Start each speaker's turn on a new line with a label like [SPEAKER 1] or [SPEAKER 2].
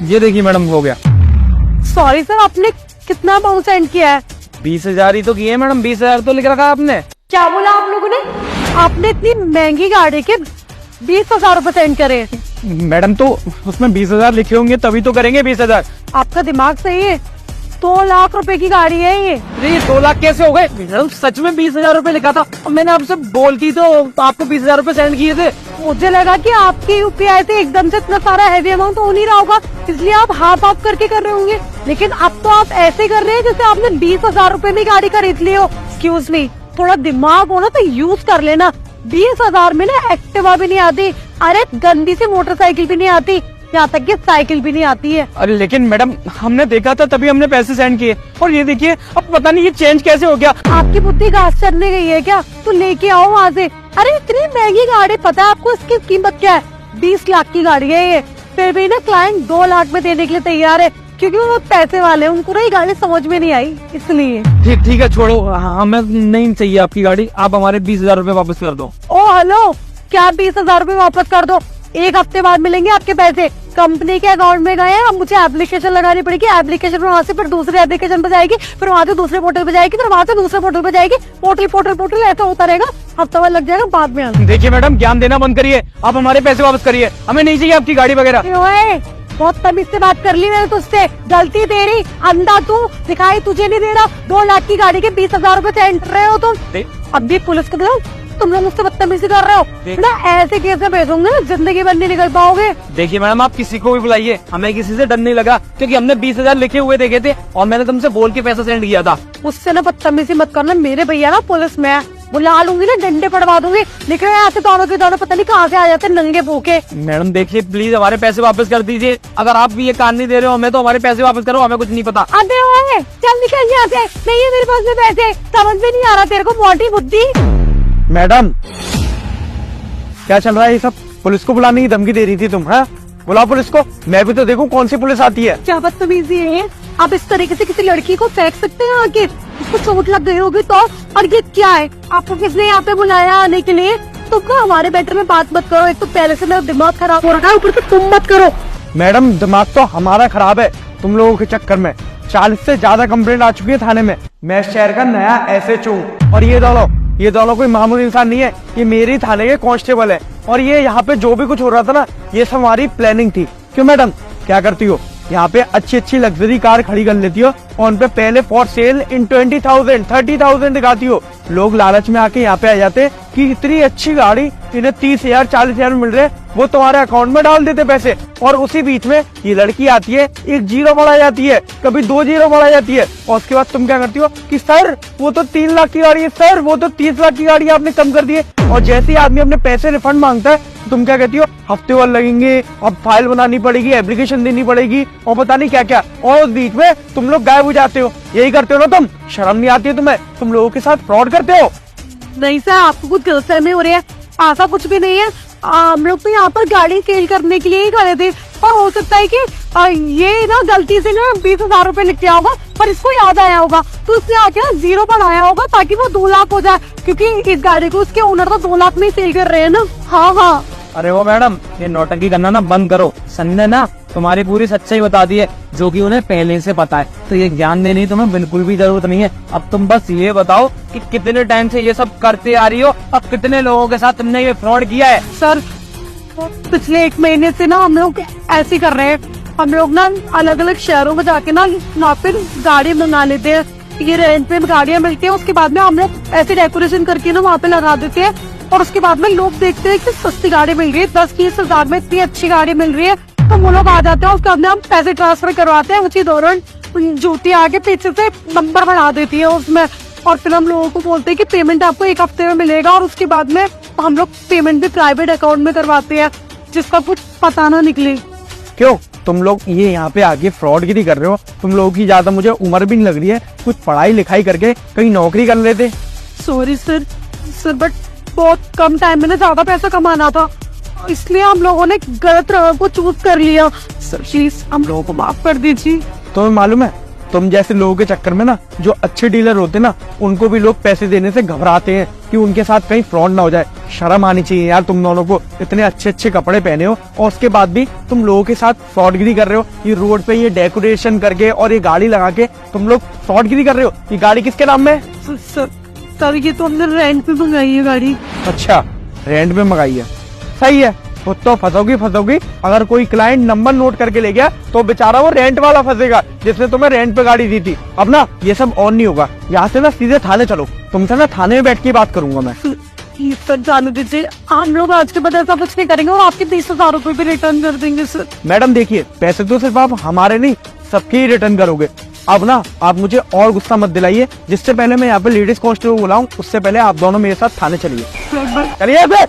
[SPEAKER 1] ये देखिए मैडम, हो गया।
[SPEAKER 2] सॉरी सर, आपने कितना अमाउंट सेंड किया है?
[SPEAKER 1] 20,000 ही तो किए मैडम, 20,000 तो लिख रखा आपने।
[SPEAKER 2] क्या बोला आप लोगों ने? आपने इतनी महंगी गाड़ी के 20,000 रूपए सेंड करे?
[SPEAKER 1] मैडम तो उसमें 20,000 लिखे होंगे तभी तो करेंगे 20,000।
[SPEAKER 2] आपका दिमाग सही है? 2 लाख रुपए की गाड़ी है ये।
[SPEAKER 1] अरे 2 लाख कैसे हो गए मैडम? सच में 20,000 रूपए लिखा था और मैंने आपसे बोल की तो आपको 20,000 रूपए सेंड किए थे।
[SPEAKER 2] मुझे लगा कि आपकी यूपीआई से एकदम से इतना सारा हैवी अमाउंट हो नहीं रहा होगा, इसलिए आप हाफ हाफ करके कर रहे होंगे। लेकिन अब तो आप ऐसे कर रहे हैं जैसे आपने 20,000 रूपए में गाड़ी खरीद ली हो। एक्सक्यूज मी, थोड़ा दिमाग हो ना तो यूज कर लेना। 20,000 में ना एक्टिवा भी नहीं आती, अरे गंदी सी मोटरसाइकिल भी नहीं आती, यहाँ तक कि साइकिल भी नहीं आती है।
[SPEAKER 1] अरे लेकिन मैडम हमने देखा था तभी हमने पैसे सेंड किए, और ये देखिए अब पता नहीं ये चेंज कैसे हो गया।
[SPEAKER 2] आपकी बुद्धि घास चरने गई है क्या? तो लेके आओ वहाँ से। अरे इतनी महंगी गाड़ी, पता है आपको इसकी कीमत क्या है? 20 लाख की गाड़ी है ये। फिर भी ना क्लाइंट 2 लाख में देने के लिए तैयार है, क्योंकि वो पैसे वाले, उनको ना ये गाड़ी समझ में नहीं आई इसलिए।
[SPEAKER 1] ठीक है छोड़ो, हमें नहीं चाहिए आपकी गाड़ी, आप हमारे 20,000 रूपए वापस कर दो।
[SPEAKER 2] ओ हेलो, क्या 20,000 रूपए वापस कर दो? 1 हफ्ते बाद मिलेंगे आपके पैसे। कंपनी के अकाउंट में गए हैं, अब मुझे एप्लीकेशन लगानी पड़ेगी, एप्लीकेशन में वहाँ से फिर दूसरे एप्लीकेशन पे जाएगी, फिर वहाँ से दूसरे पोर्टल पे जाएगी, फिर वहाँ से दूसरे पोर्टल पे जाएगी, पोर्टल ऐसा होता रहेगा, हफ्ता भर लग जाएगा बाद में आने।
[SPEAKER 1] देखिए मैडम, ज्ञान देना बंद करिए, आप हमारे पैसे वापस करिए, हमें नहीं चाहिए आपकी गाड़ी वगैरह।
[SPEAKER 2] बहुत तमीज से बात कर ली मैंने तुझसे, गलती तेरी, अंधा तू, दिखाई तुझे नहीं दे रहा। 2 लाख की गाड़ी के 20,000 रूपए सेंड कर रहे हो तुम। अब भी पुलिस को दो, तुम लोग मुझसे बदतमीजी कर रहे हो ना, ऐसे केस में भेजूंगा जिंदगी भर नहीं निकल पाओगे।
[SPEAKER 1] देखिए मैडम, आप किसी को भी बुलाइए, हमें किसी से डर नहीं लगा, क्योंकि हमने 20,000 लिखे हुए देखे थे और मैंने तुमसे बोल के पैसा सेंड किया था।
[SPEAKER 2] उससे ना बदतमीजी मत करना, मेरे भैया ना पुलिस में है, बुला लूंगी ना, डंडे पड़वा दूंगी। निकले यहाँ से दोनों के दोनों, पता नहीं कहाँ से आ जाते नंगे भूखे।
[SPEAKER 1] मैडम देखिए प्लीज हमारे पैसे वापस कर दीजिए, अगर आप भी ये कान नहीं दे रहे हो हमें, तो हमारे पैसे वापस करो, हमें कुछ नहीं पता।
[SPEAKER 2] अबे ओए, चल निकल यहाँ से, नहीं है मेरे पास में पैसे। समझ में नहीं आ रहा तेरे को मोटी बुद्धि?
[SPEAKER 1] मैडम क्या चल रहा है ये सब? पुलिस को बुलाने की धमकी दे रही थी तुम? हाँ बुलाओ पुलिस को, मैं भी तो देखूं कौन सी पुलिस आती है।
[SPEAKER 2] क्या बदतमीजी है? आप इस तरीके से किसी लड़की को फेंक सकते हैं आगे? उसको चोट लग गई होगी तो? और ये क्या है? आपको किसने यहाँ पे बुलाया आने के लिए? तुम हमारे बेटर में बात मत करो, एक तो पहले से मेरा दिमाग खराब हो रहा है, ऊपर से तुम मत करो।
[SPEAKER 1] मैडम दिमाग तो हमारा खराब है तुम लोगों के चक्कर में। 40 से ज्यादा कंप्लेंट आ चुकी है थाने में। मैं इस शहर का नया SHO हूँ, और ये दोनों कोई मामूली इंसान नहीं है, ये मेरी थाने के कांस्टेबल है। और ये यहाँ पे जो भी कुछ हो रहा था ना, ये सब हमारी प्लानिंग थी। क्यों मैडम, क्या करती हो? यहाँ पे अच्छी लग्जरी कार खड़ी कर लेती हो और उन पे पहले फॉर सेल इन 20,000 30,000 दिखाती हो। लोग लालच में आके यहाँ पे आ जाते कि इतनी अच्छी गाड़ी इन्हें 30,000 40,000 मिल रहे, वो तुम्हारे अकाउंट में डाल देते पैसे। और उसी बीच में ये लड़की आती है, एक 0 बढ़ा जाती है, कभी 2 0 बढ़ा जाती है, और उसके बाद तुम क्या करती हो कि सर वो तो 3 लाख की गाड़ी है, सर वो तो 30 लाख की गाड़ी आपने कम कर दी है। और जैसे ही आदमी अपने पैसे रिफंड मांगता है, तुम क्या कहती हो? हफ्ते भर लगेंगे, अब फाइल बनानी पड़ेगी, एप्लीकेशन देनी पड़ेगी, और पता नहीं क्या क्या। और उस बीच में तुम लोग गायब हो जाते हो। यही करते हो ना तुम? शर्म नहीं आती है तुम्हें? तुम लोगों के साथ फ्रॉड करते हो।
[SPEAKER 2] नहीं सर, आपको कुछ गलतफहमी हो रही है, ऐसा कुछ भी नहीं है। हम लोग तो यहाँ पर गाड़ी सेल करने के लिए ही खड़े थे, और हो सकता है कि ये ना गलती से ना 20,000 रूपए लिख गया होगा, पर इसको याद आया होगा तो उसने आके ना 0 बढ़ाया होगा ताकि वो 2 लाख हो जाए, क्योंकि इस गाड़ी को उसके ओनर तो 2 लाख में ही सेल कर रहे हैं ना। हाँ।
[SPEAKER 1] अरे वो मैडम, ये नौटंकी करना ना बंद करो। सन ने ना तुम्हारी पूरी सच्चाई बता दी है, जो कि उन्हें पहले से पता है, तो ये ज्ञान देने की तुम्हें बिल्कुल भी जरूरत नहीं है। अब तुम बस ये बताओ कि कितने टाइम से ये सब करते आ रही हो, अब कितने लोगों के साथ तुमने ये फ्रॉड किया है?
[SPEAKER 2] सर पिछले 1 महीने से ना हम लोग ऐसे कर रहे हैं, हम लोग ना अलग अलग शहरों में जाके ना वहाँ पे गाड़ी मंगा लेते हैं, ये रेंट पे गाड़ियाँ मिलती है, उसके बाद में हम लोग ऐसे डेकोरेशन करके ना वहाँ पे लगा देते हैं, और उसके बाद में लोग देखते हैं कि सस्ती गाड़ी मिल रही है, 10-20 हजार में इतनी अच्छी गाड़ी मिल रही है, तो वो लोग आ जाते हैं, उसके बाद में हम पैसे ट्रांसफर करवाते हैं। उसी दौरान जूती आगे पीछे से नंबर बढ़ा देती है उसमें, और फिर हम लोगों को बोलते हैं कि पेमेंट आपको 1 हफ्ते में मिलेगा, और उसके बाद में हम लोग पेमेंट भी प्राइवेट अकाउंट में करवाते हैं, जिसका कुछ पता ना निकले।
[SPEAKER 1] क्यों तुम लोग ये यहाँ पे आके फ्रॉडगिरी कर रहे हो? तुम लोगों की ज्यादा मुझे उम्र भी नहीं लग रही है, कुछ पढ़ाई लिखाई करके कहीं नौकरी कर लेते।
[SPEAKER 2] सॉरी सर बट बहुत कम टाइम में ना ज्यादा पैसा कमाना था, इसलिए हम लोगों ने गलत राह को चूज कर लिया। सर प्लीज हम लोगों को माफ कर दीजिए।
[SPEAKER 1] तुम्हें मालूम है तुम जैसे लोगों के चक्कर में ना जो अच्छे डीलर होते ना उनको भी लोग पैसे देने से घबराते हैं कि उनके साथ कहीं फ्रॉड ना हो जाए। शर्म आनी चाहिए यार तुम दोनों को, इतने अच्छे अच्छे कपड़े पहने हो और उसके बाद भी तुम लोगों के साथ फ्रॉडगिरी कर रहे हो। ये रोड पे ये डेकोरेशन करके और ये गाड़ी लगा के तुम लोग फ्रॉडगिरी कर रहे हो। ये गाड़ी किसके नाम में है?
[SPEAKER 2] सर ये तो हमने रेंट पे मंगाई है गाड़ी।
[SPEAKER 1] अच्छा, रेंट पे मंगाई है, सही है। वो तो फंसोगी। अगर कोई क्लाइंट नंबर नोट करके ले गया तो बेचारा वो रेंट वाला फंसेगा जिसने तुम्हें रेंट पे गाड़ी दी थी। अब ना ये सब ऑन नहीं होगा, यहाँ से ना सीधे थाने चलो। तुमसे ना थाने में बैठ के बात करूंगा मैं।
[SPEAKER 2] सर जाने दीजिए, हम लोग आज के बाद ऐसा कुछ नहीं करेंगे और आपके 20,000 रुपए भी रिटर्न कर देंगे सर।
[SPEAKER 1] मैडम देखिए, पैसे तो सिर्फ आप हमारे नहीं सबके ही रिटर्न करोगे। अब ना आप मुझे और गुस्सा मत दिलाइए। जिससे पहले मैं यहाँ पे लेडीज कांस्टेबल बुलाऊं उससे पहले आप दोनों मेरे साथ थाने चलिए। चलिए।